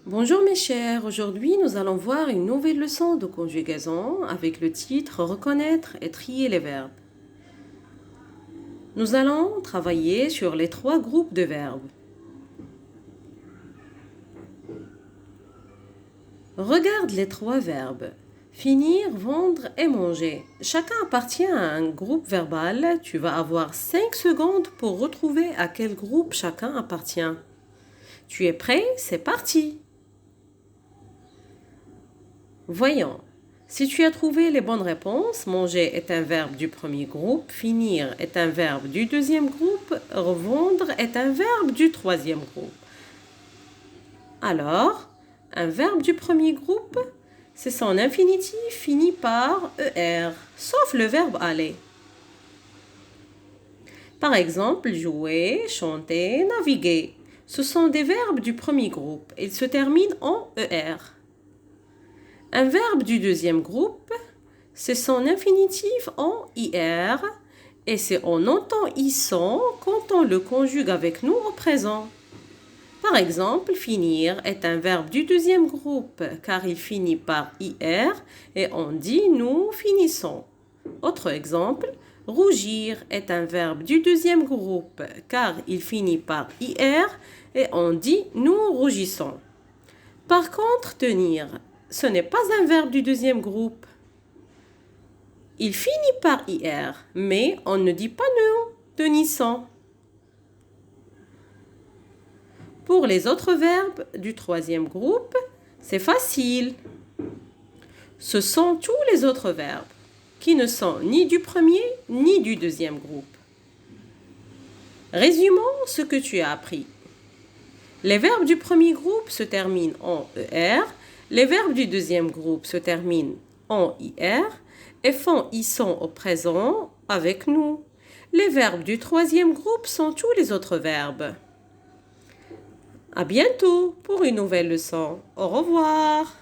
Bonjour mes chers, aujourd'hui nous allons voir une nouvelle leçon de conjugaison avec le titre Reconnaître et trier les verbes. Nous allons travailler sur les 3 groupes de verbes. Regarde les 3 verbes. Finir, vendre et manger. Chacun appartient à un groupe verbal. Tu vas avoir 5 secondes pour retrouver à quel groupe chacun appartient. Tu es prêt? C'est parti! Voyons. Si tu as trouvé les bonnes réponses, manger est un verbe du premier groupe, finir est un verbe du deuxième groupe, revendre est un verbe du troisième groupe. Alors, un verbe du premier groupe, c'est son infinitif fini par ER, sauf le verbe aller. Par exemple, jouer, chanter, naviguer. Ce sont des verbes du premier groupe. Ils se terminent en ER. Un verbe du deuxième groupe, c'est son infinitif en IR et c'est on entend ISON quand on le conjugue avec nous au présent. Par exemple, finir est un verbe du deuxième groupe car il finit par IR et on dit nous finissons. Autre exemple, rougir est un verbe du deuxième groupe car il finit par IR et on dit nous rougissons. Par contre, tenir, ce n'est pas un verbe du deuxième groupe. Il finit par IR, mais on ne dit pas nous tenissons. Pour les autres verbes du troisième groupe, c'est facile. Ce sont tous les autres verbes qui ne sont ni du premier ni du deuxième groupe. Résumons ce que tu as appris. Les verbes du premier groupe se terminent en ER, les verbes du deuxième groupe se terminent en IR et font ISON au présent avec nous. Les verbes du troisième groupe sont tous les autres verbes. À bientôt pour une nouvelle leçon. Au revoir.